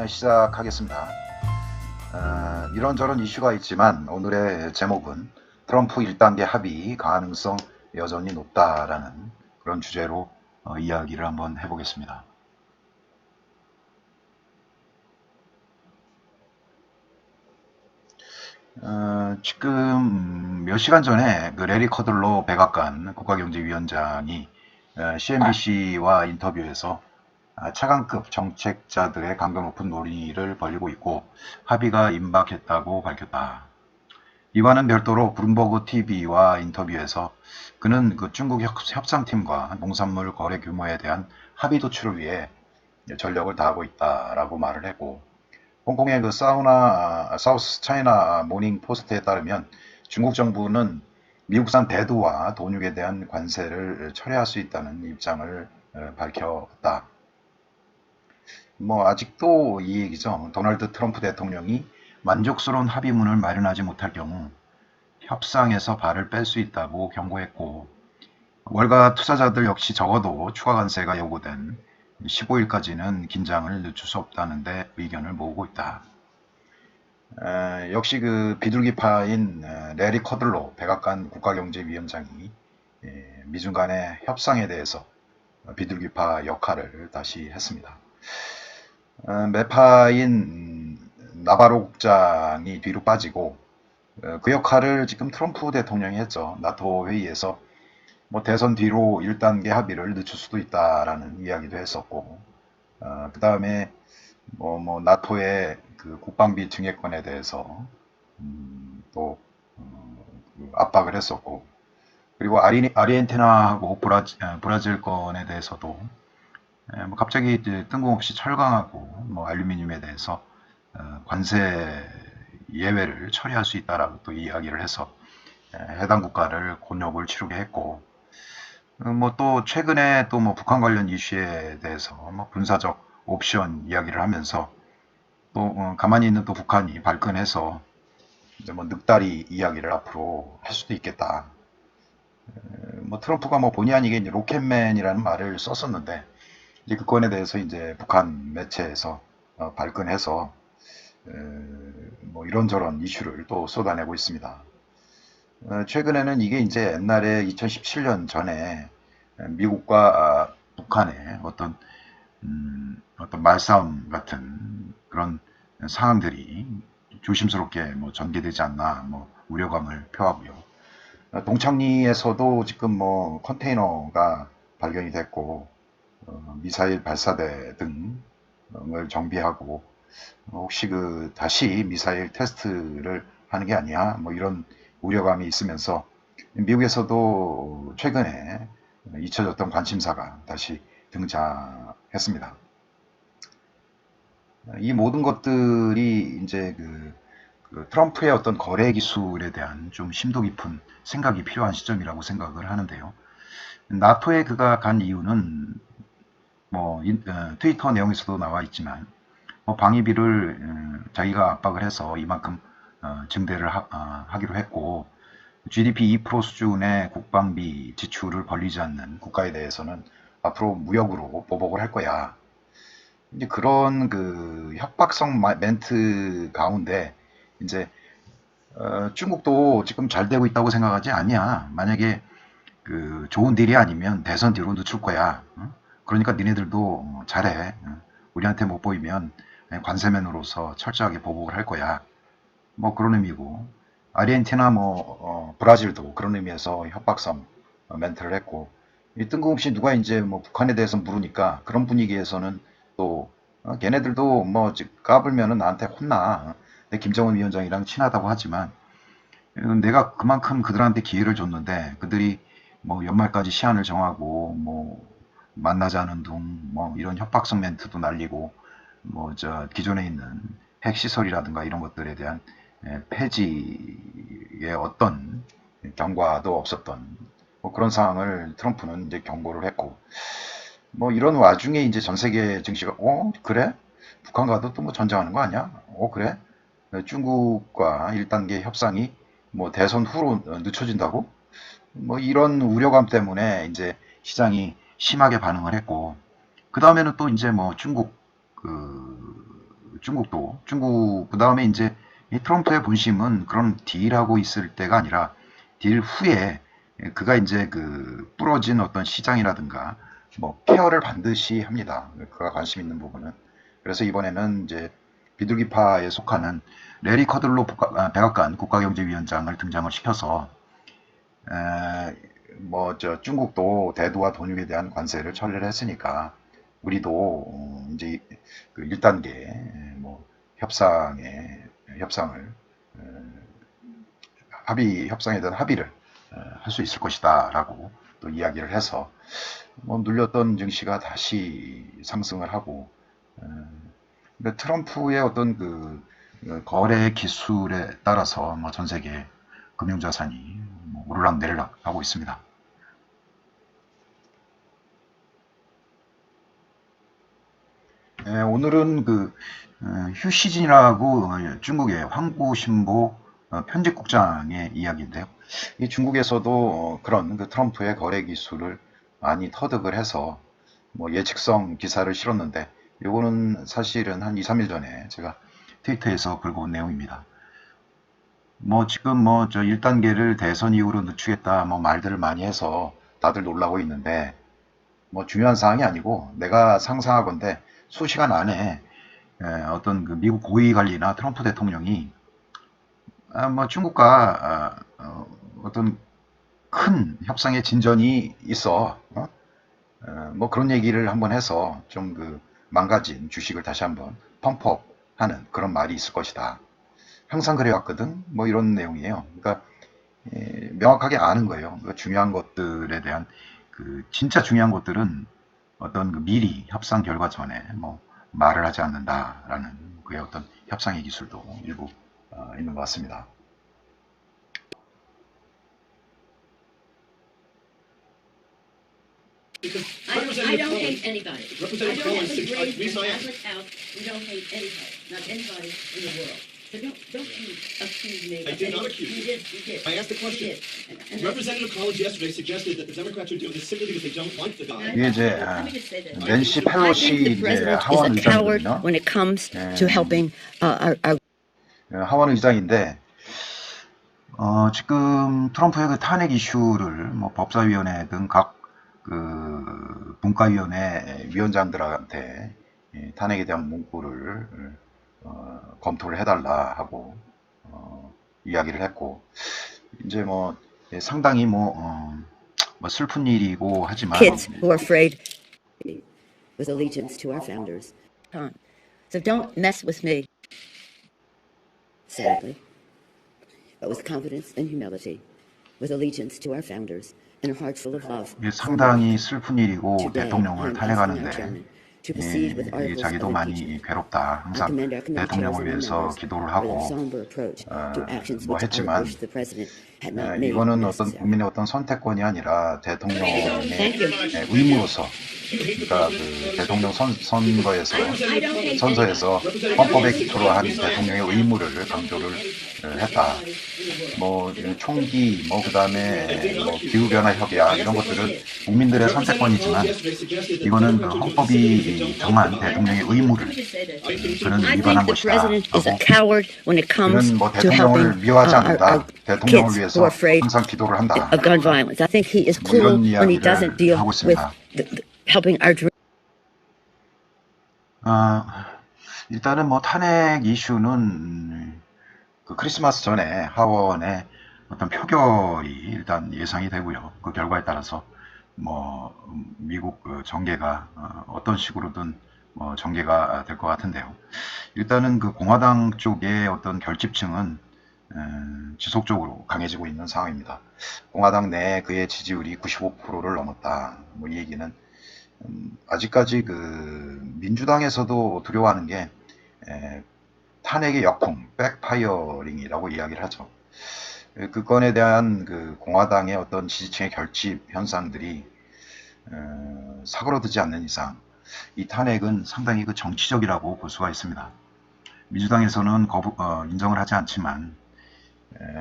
시작하겠습니다. 이런저런 이슈가 있지만 오늘의 제목은 트럼프 1단계 합의 가능성 여전히 높다라는 그런 주제로 이야기를 한번 해보겠습니다. 지금 몇 시간 전에 그 레리 커들로 백악관 국가경제위원장이 CNBC와 인터뷰에서 차관급 정책자들의 강도 높은 논의를 벌이고 있고 합의가 임박했다고 밝혔다. 이와는 별도로 블룸버그 TV와 인터뷰에서 그는 그 중국 협상팀과 농산물 거래 규모에 대한 합의 도출을 위해 전력을 다하고 있다라고 말을 했고, 홍콩의 그 사우스 차이나 모닝 포스트에 따르면 중국 정부는 미국산 대두와 돈육에 대한 관세를 철회할 수 있다는 입장을 밝혔다. 아직도 이 얘기죠. 도널드 트럼프 대통령이 만족스러운 합의문을 마련하지 못할 경우 협상에서 발을 뺄 수 있다고 경고했고, 월가 투자자들 역시 적어도 추가 관세가 요구된 15일까지는 긴장을 늦출 수 없다는데 의견을 모으고 있다. 역시 그 비둘기파인 레리 커들로 백악관 국가경제위원장이 미중 간의 협상에 대해서 비둘기파 역할을 다시 했습니다. 매파인 나바로 국장이 뒤로 빠지고 그 역할을 지금 트럼프 대통령이 했죠. 나토 회의에서 대선 뒤로 1단계 합의를 늦출 수도 있다라는 이야기도 했었고, 그 다음에 나토의 그 국방비 증액권에 대해서 또 그 압박을 했었고, 그리고 아르헨티나하고 브라질권에 대해서도 갑자기 뜬금없이 철강하고 알루미늄에 대해서 관세 예외를 처리할 수 있다라고 또 이야기를 해서 해당 국가를 곤욕을 치르게 했고, 또 최근에 또 북한 관련 이슈에 대해서 군사적 옵션 이야기를 하면서 또 가만히 있는 또 북한이 발끈해서 이제 늑다리 이야기를 앞으로 할 수도 있겠다. 트럼프가 본의 아니게 이제 로켓맨이라는 말을 썼었는데, 이제 그 건에 대해서 이제 북한 매체에서 발끈해서 이런저런 이슈를 또 쏟아내고 있습니다. 최근에는 이게 이제 옛날에 2017년 전에 미국과 북한의 어떤 말싸움 같은 그런 상황들이 조심스럽게 전개되지 않나 우려감을 표하고요. 동창리에서도 지금 컨테이너가 발견이 됐고 미사일 발사대 등을 정비하고 혹시 그 다시 미사일 테스트를 하는 게 아니야 이런 우려감이 있으면서 미국에서도 최근에 잊혀졌던 관심사가 다시 등장했습니다. 이 모든 것들이 이제 그 트럼프의 어떤 거래 기술에 대한 좀 심도 깊은 생각이 필요한 시점이라고 생각을 하는데요. 나토에 그가 간 이유는 트위터 내용에서도 나와 있지만 방위비를 자기가 압박을 해서 이만큼 증대를 하기로 했고, GDP 2% 수준의 국방비 지출을 벌리지 않는 국가에 대해서는 앞으로 무역으로 보복을 할 거야. 이제 그런 그 협박성 멘트 가운데 이제 중국도 지금 잘 되고 있다고 생각하지 아니야. 만약에 그 좋은 딜이 아니면 대선 뒤로 늦출 거야. 그러니까 니네들도 잘해. 우리한테 못 보이면 관세면으로서 철저하게 보복을 할 거야. 그런 의미고, 아르헨티나 브라질도 그런 의미에서 협박성 멘트를 했고, 이 뜬금없이 누가 이제 북한에 대해서 물으니까 그런 분위기에서는 또 걔네들도 까불면은 나한테 혼나. 김정은 위원장이랑 친하다고 하지만 내가 그만큼 그들한테 기회를 줬는데 그들이 연말까지 시한을 정하고 만나자는 둥 이런 협박성 멘트도 날리고 기존에 있는 핵시설이라든가 이런 것들에 대한 폐지의 어떤 경과도 없었던 그런 상황을 트럼프는 이제 경고를 했고, 이런 와중에 이제 전 세계 증시가 그래? 북한과도 또 전쟁하는 거 아니야? 그래? 중국과 1단계 협상이 대선 후로 늦춰진다고? 이런 우려감 때문에 이제 시장이 심하게 반응을 했고, 그 다음에는 또 이제 중국 그 중국도 그 다음에 이제 이 트럼프의 본심은 그런 딜하고 있을 때가 아니라 딜 후에 그가 이제 그 부러진 어떤 시장이라든가 뭐 케어를 반드시 합니다. 그가 관심 있는 부분은. 그래서 이번에는 이제 비둘기파에 속하는 레리 커들로 백악관 국가경제위원장을 등장을 시켜서 뭐 저 중국도 대두와 돈육에 대한 관세를 처리를 했으니까 우리도 이제 그 1단계 뭐 협상을 협상에 대한 합의를 할 수 있을 것이다라고 또 이야기를 해서 뭐 눌렸던 증시가 다시 상승을 하고 근데 트럼프의 어떤 그 거래 기술에 따라서 뭐 전 세계 금융자산이 뭐 오르락내리락 하고 있습니다. 오늘은 그 휴시진이라고 중국의 황구신보 편집국장의 이야기인데요. 이 중국에서도 그런 그 트럼프의 거래 기술을 많이 터득을 해서 뭐 예측성 기사를 실었는데 요거는 사실은 한 2, 3일 전에 제가 트위터에서 긁어 온 내용입니다. 뭐 지금 뭐 저 1단계를 대선 이후로 늦추겠다 뭐 말들을 많이 해서 다들 놀라고 있는데 뭐 중요한 사항이 아니고 내가 상상하건대 수시간 안에 어떤 그 미국 고위관리나 트럼프 대통령이 뭐 중국과 어떤 큰 협상의 진전이 있어 뭐 그런 얘기를 한번 해서 좀 그 망가진 주식을 다시 한번 펌프업하는 그런 말이 있을 것이다. 항상 그래왔거든. 뭐 이런 내용이에요. 그러니까 명확하게 아는 거예요. 그 중요한 것들에 대한 그 진짜 중요한 것들은 어떤 그 미리 협상 결과 전에 뭐 말을 하지 않는다라는 그의 어떤 협상의 기술도 일부 있는 것 같습니다. I don't hate anybody. I Representative don't have Collins, a grave Lisa, I- tablet out. We don't hate anybody, not anybody in the world. So don't you accuse me. I did not accuse you. you. You did. I asked the question. You did. And Representative Collins yesterday suggested that the Democrats are doing this simply because they don't like the guy. 이게 이제 let me just say this. 낸시 I think 펠로시 the 이제 president is 하원 a coward 의장이거든요. when it comes to helping our 하원 의장인데 지금 트럼프의 그 탄핵 이슈를 뭐 법사위원회 등 각 그 분과위원회 위원장들한테 탄핵에 대한 문구를 검토를 해달라 하고 이야기를 했고 이제 뭐 상당히 뭐 슬픈 일이고 하지만 kids who are afraid with allegiance to our founders. So don't mess with me. Sadly, but with confidence and humility, with allegiance to our founders and a heart full of love. 이게 상당히 슬픈 일이고 Today, 대통령을 I'm asking our 탄핵하는데 chairman to proceed with 이게 articles of 자기도 많이 impeachment. 괴롭다. I 항상 commend our committee chairs 대통령을 and 위해서 members 기도를 for their 하고 somber approach to actions 뭐 which I 했지만 wish the president had not made 이거는 어떤 necessary. 국민의 어떤 선택권이 아니라 대통령의 Thank you. 의무로서 그러니까 그 대통령 선거에서 선서에서 헌법에 기초로 한 대통령의 의무를 강조를 했다. 뭐 총기 뭐 그다음에 뭐 기후변화 협약 이런 것들은 국민들의 선택권이지만 이거는 그 헌법이 정한 대통령의 의무를 그는 I 위반한 think the 것이다 president is a 하고 coward when it comes 그는 뭐 to helping 대통령을 미워하지 않는다. our 대통령을 kids who 위해서 are afraid 항상 기도를 한다. of gun violence. I think he is 뭐 cruel 이런 when he 이야기를 doesn't deal 하고 with 있습니다. helping our dreams. 일단은 뭐 탄핵 이슈는 그 크리스마스 전에 하원에 어떤 표결이 일단 예상이 되고요. 그 결과에 따라서 뭐 미국 정계가 어떤 식으로든 뭐 전개가 될 것 같은데요. 일단은 그 공화당 쪽의 어떤 결집층은 지속적으로 강해지고 있는 상황입니다. 공화당 내 그의 지지율이 95%를 넘었다. 뭐 이 얘기는 아직까지 그 민주당에서도 두려워하는 게 탄핵의 역풍, 백파이어링이라고 이야기를 하죠. 그 건에 대한 그 공화당의 어떤 지지층의 결집 현상들이 사그러들지 않는 이상 이 탄핵은 상당히 그 정치적이라고 볼 수가 있습니다. 민주당에서는 인정을 하지 않지만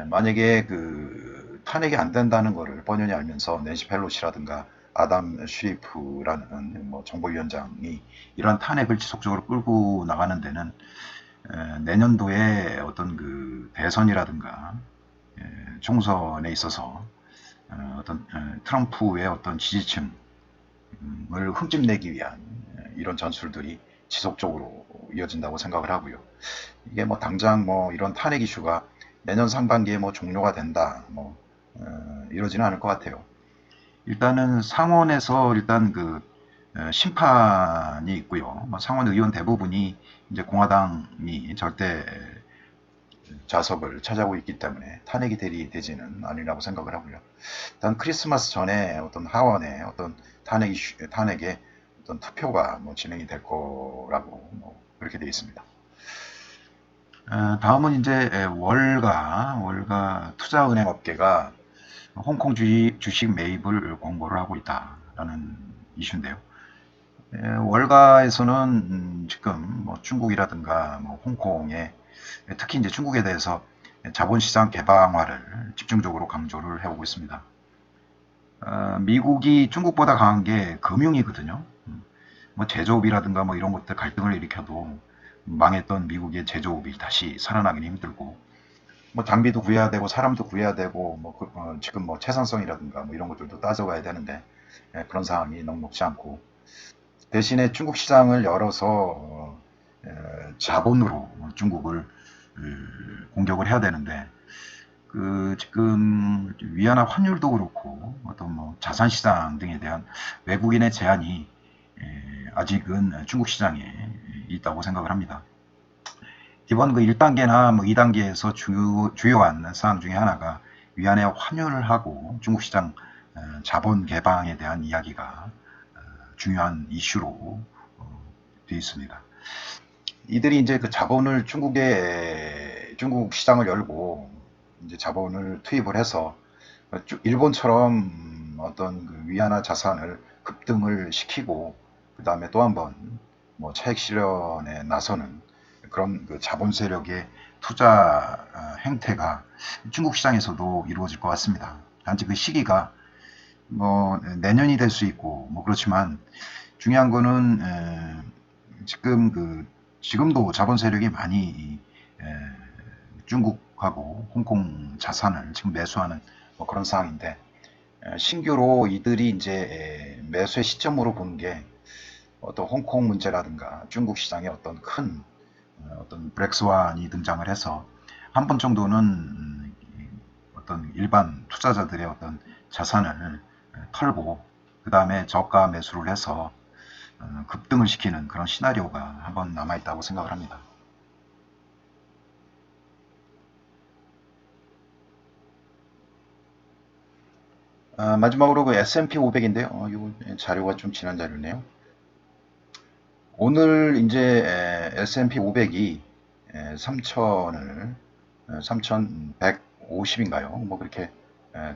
만약에 그 탄핵이 안 된다는 것을 뻔히 알면서 낸시 펠로시라든가 아담 슈리프라는 뭐 정보위원장이 이러한 탄핵을 지속적으로 끌고 나가는 데는 내년도에 어떤 그 대선이라든가 총선에 있어서 어떤 트럼프의 어떤 지지층을 흠집내기 위한 이런 전술들이 지속적으로 이어진다고 생각을 하고요. 이게 뭐 당장 뭐 이런 탄핵 이슈가 내년 상반기에 뭐 종료가 된다, 뭐 이러지는 않을 것 같아요. 일단은 상원에서 일단 그 심판이 있고요. 뭐 상원 의원 대부분이 이제 공화당이 절대 좌석을 차지하고 있기 때문에 탄핵이 되지는 않으리라고 생각을 하고요. 일단 크리스마스 전에 어떤 하원의 어떤 탄핵의 어떤 투표가 뭐 진행이 될 거라고 뭐 그렇게 되어 있습니다. 다음은 이제 월가 투자은행 업계가 홍콩 주식 매입을 공고를 하고 있다라는 이슈인데요. 월가에서는 지금 뭐 중국이라든가 뭐 홍콩에 특히 이제 중국에 대해서 자본시장 개방화를 집중적으로 강조를 해오고 있습니다. 미국이 중국보다 강한 게 금융이거든요. 뭐 제조업이라든가 뭐 이런 것들 갈등을 일으켜도 망했던 미국의 제조업이 다시 살아나기는 힘들고, 뭐 장비도 구해야 되고 사람도 구해야 되고 뭐 지금 뭐 채산성이라든가 뭐 이런 것들도 따져가야 되는데 그런 상황이 녹록지 않고, 대신에 중국 시장을 열어서 자본으로 중국을 공격을 해야 되는데, 그 지금 위안화 환율도 그렇고 어떤 뭐 자산 시장 등에 대한 외국인의 제한이 아직은 중국 시장에 있다고 생각을 합니다. 이번 그 1단계나 뭐 2단계에서 주요한 사항 중에 하나가 위안화 환율을 하고 중국 시장 자본 개방에 대한 이야기가 중요한 이슈로 되어 있습니다. 이들이 이제 그 자본을 중국 시장을 열고 이제 자본을 투입을 해서 일본처럼 어떤 그 위안화 자산을 급등을 시키고, 그 다음에 또 한번 뭐 차익 실현에 나서는 그런 그 자본 세력의 투자 행태가 중국 시장에서도 이루어질 것 같습니다. 단지 그 시기가 뭐 내년이 될 수 있고 뭐 그렇지만, 중요한 거는 지금도 자본 세력이 많이 중국하고 홍콩 자산을 지금 매수하는 뭐 그런 상황인데, 신규로 이들이 이제 매수의 시점으로 보는 게 어떤 홍콩 문제라든가 중국 시장에 어떤 큰 어떤 블랙스완이 등장을 해서 한 번 정도는 어떤 일반 투자자들의 어떤 자산을 털고 그 다음에 저가 매수를 해서 급등을 시키는 그런 시나리오가 한번 남아있다고 생각을 합니다. 마지막으로 그 S&P 500인데요. 이거 자료가 좀 지난 자료네요. 오늘 이제 S&P 500이 3,000을 3,150인가요? 뭐 그렇게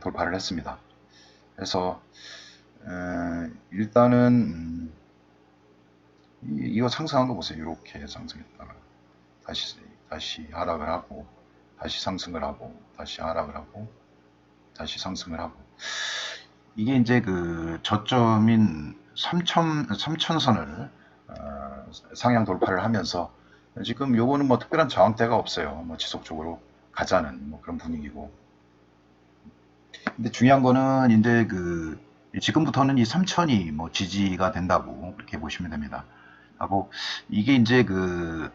돌파를 했습니다. 그래서 일단은 이거 상승한 거 보세요. 이렇게 상승했다가 다시 하락을 하고 다시 상승을 하고 다시 하락을 하고 다시 상승을 하고, 이게 이제 그 저점인 3,000선을 상향 돌파를 하면서 지금 요거는 뭐 특별한 저항대가 없어요. 뭐 지속적으로 가자는 뭐 그런 분위기고. 근데 중요한 거는 이제 그 지금부터는 이 3,000이 뭐 지지가 된다고 그렇게 보시면 됩니다. 하고, 이게 이제 그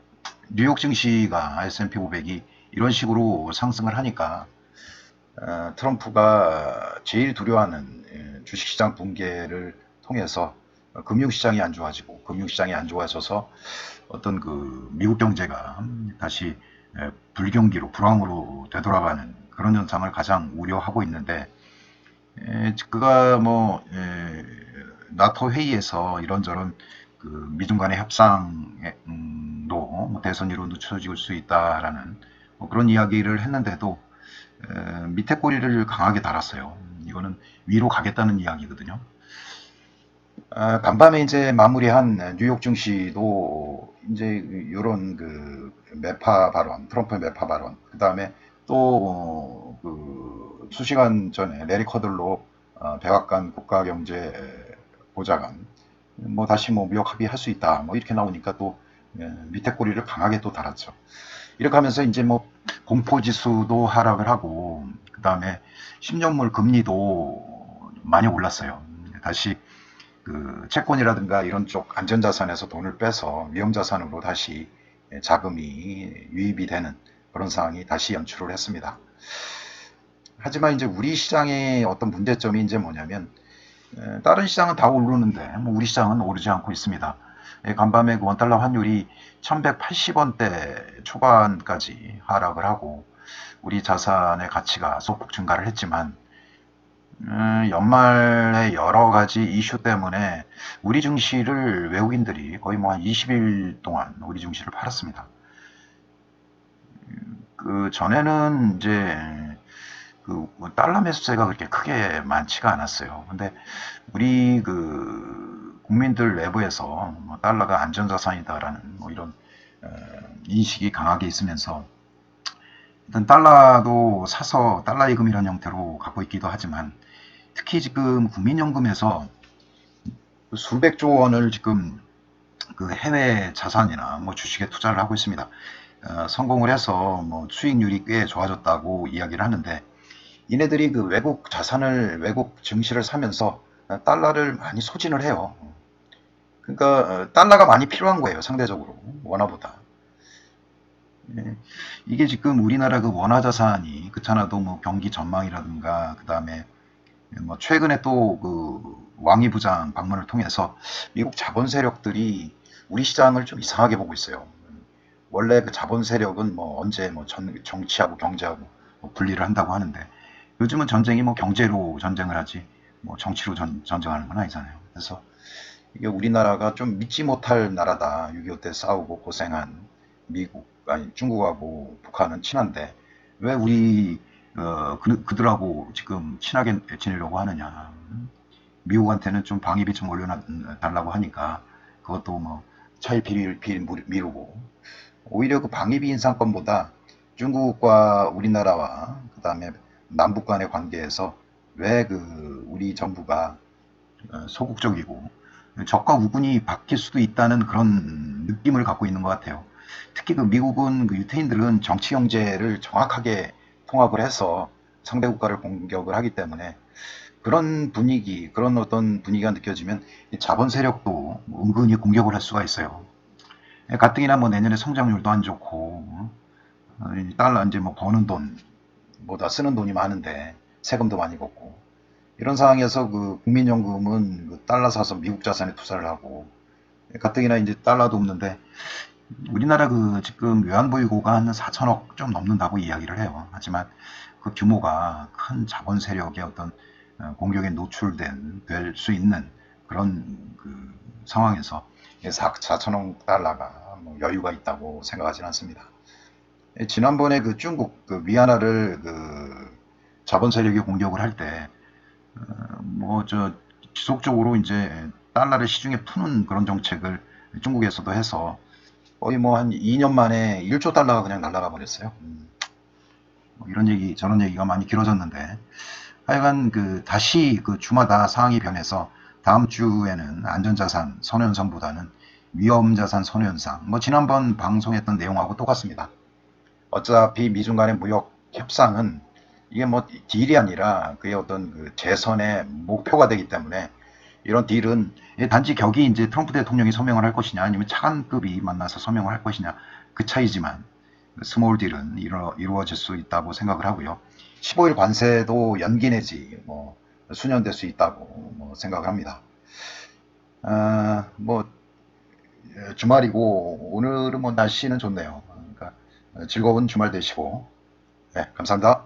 뉴욕 증시가 S&P 500이 이런 식으로 상승을 하니까 트럼프가 제일 두려워하는 주식시장 붕괴를 통해서 금융시장이 안 좋아지고, 금융시장이 안 좋아져서 어떤 그 미국 경제가 다시 불경기로 불황으로 되돌아가는 그런 현상을 가장 우려하고 있는데, 그가 뭐 나토 회의에서 이런저런 그 미중 간의 협상도 뭐 대선으로 늦춰질 수 있다라는 뭐 그런 이야기를 했는데도 밑에 꼬리를 강하게 달았어요. 이거는 위로 가겠다는 이야기거든요. 간밤에 이제 마무리한 뉴욕 증시도 이제 이런 그 매파 발언, 트럼프의 매파 발언, 그 다음에 또 그 수시간 전에 레리 커들로 백악관 국가경제보좌관 뭐 다시 뭐 무역 합의할 수 있다 뭐 이렇게 나오니까 또 밑에 꼬리를 강하게 또 달았죠. 이렇게 하면서 이제 뭐 공포지수도 하락을 하고 그 다음에 10년물 금리도 많이 올랐어요. 다시 그 채권이라든가 이런 쪽 안전자산에서 돈을 빼서 위험자산으로 다시 자금이 유입이 되는 그런 상황이 다시 연출을 했습니다. 하지만 이제 우리 시장의 어떤 문제점이 이제 뭐냐면 다른 시장은 다 오르는데 뭐 우리 시장은 오르지 않고 있습니다. 간밤에 그 원달러 환율이 1180원대 초반까지 하락을 하고 우리 자산의 가치가 소폭 증가를 했지만 연말에 여러 가지 이슈 때문에 우리 증시를 외국인들이 거의 뭐 한 20일 동안 우리 증시를 팔았습니다. 그 전에는 이제 그 달러 매수세가 그렇게 크게 많지가 않았어요. 근데 우리 그 국민들 내부에서 뭐 달러가 안전자산이다라는 뭐 이런 인식이 강하게 있으면서 일단 달러도 사서 달러 예금이라는 형태로 갖고 있기도 하지만 특히 지금 국민연금에서 수백조 원을 지금 그 해외 자산이나 뭐 주식에 투자를 하고 있습니다. 성공을 해서 뭐 수익률이 꽤 좋아졌다고 이야기를 하는데 이네들이 그 외국 자산을 외국 증시를 사면서 달러를 많이 소진을 해요. 그러니까 달러가 많이 필요한 거예요. 상대적으로 원화보다. 이게 지금 우리나라 그 원화 자산이 그렇잖아도 뭐 경기 전망이라든가 그 다음에 뭐 최근에 또 그 왕이 부장 방문을 통해서 미국 자본 세력들이 우리 시장을 좀 이상하게 보고 있어요. 원래 그 자본 세력은 뭐 언제 뭐 정치하고 경제하고 뭐 분리를 한다고 하는데 요즘은 전쟁이 뭐 경제로 전쟁을 하지 뭐 정치로 전쟁하는 건 아니잖아요. 그래서 이게 우리나라가 좀 믿지 못할 나라다. 6.25 때 싸우고 고생한 미국, 아니 중국하고 북한은 친한데 왜 우리 그들하고 지금 친하게 지내려고 하느냐. 미국한테는 좀 방위비 좀 올려달라고 하니까 그것도 뭐 차일피일 미루고 오히려 그 방위비 인상권보다 중국과 우리나라와 그 다음에 남북 간의 관계에서 왜 그 우리 정부가 소극적이고 적과 우군이 바뀔 수도 있다는 그런 느낌을 갖고 있는 것 같아요. 특히 그 미국은 그 유태인들은 정치 경제를 정확하게 통합을 해서 상대 국가를 공격을 하기 때문에 그런 분위기, 그런 어떤 분위기가 느껴지면 자본 세력도 은근히 공격을 할 수가 있어요. 가뜩이나 뭐 내년에 성장률도 안 좋고 달러 이제 뭐 버는 돈보다 쓰는 돈이 많은데 세금도 많이 걷고 이런 상황에서 그 국민연금은 그 달러 사서 미국 자산에 투자를 하고 가뜩이나 이제 달러도 없는데 우리나라 그 지금 외환보유고가 한 4천억 좀 넘는다고 이야기를 해요. 하지만 그 규모가 큰 자본 세력의 어떤 공격에 될 수 있는 그런 그 상황에서 4천억 달러가 뭐 여유가 있다고 생각하지는 않습니다. 지난번에 그 중국 그 위안화를 그 자본 세력이 공격을 할 때 뭐 저 지속적으로 이제 달러를 시중에 푸는 그런 정책을 중국에서도 해서 거의 뭐 한 2년 만에 1조 달러가 그냥 날아가 버렸어요. 뭐 이런 얘기 저런 얘기가 많이 길어졌는데 하여간 그 다시 그 주마다 상황이 변해서 다음 주에는 안전자산 선현상보다는 위험자산 선현상 뭐 지난번 방송했던 내용하고 똑같습니다. 어차피 미중 간의 무역 협상은 이게 뭐 딜이 아니라 그의 어떤 그 재선의 목표가 되기 때문에 이런 딜은 단지 격이 이제 트럼프 대통령이 서명을 할 것이냐 아니면 차관급이 만나서 서명을 할 것이냐 그 차이지만 스몰 딜은 이루어질 수 있다고 생각을 하고요. 15일 관세도 연기 내지 뭐 수년될 수 있다고 뭐 생각을 합니다. 뭐 주말이고 오늘은 뭐 날씨는 좋네요. 그러니까 즐거운 주말 되시고 네, 감사합니다.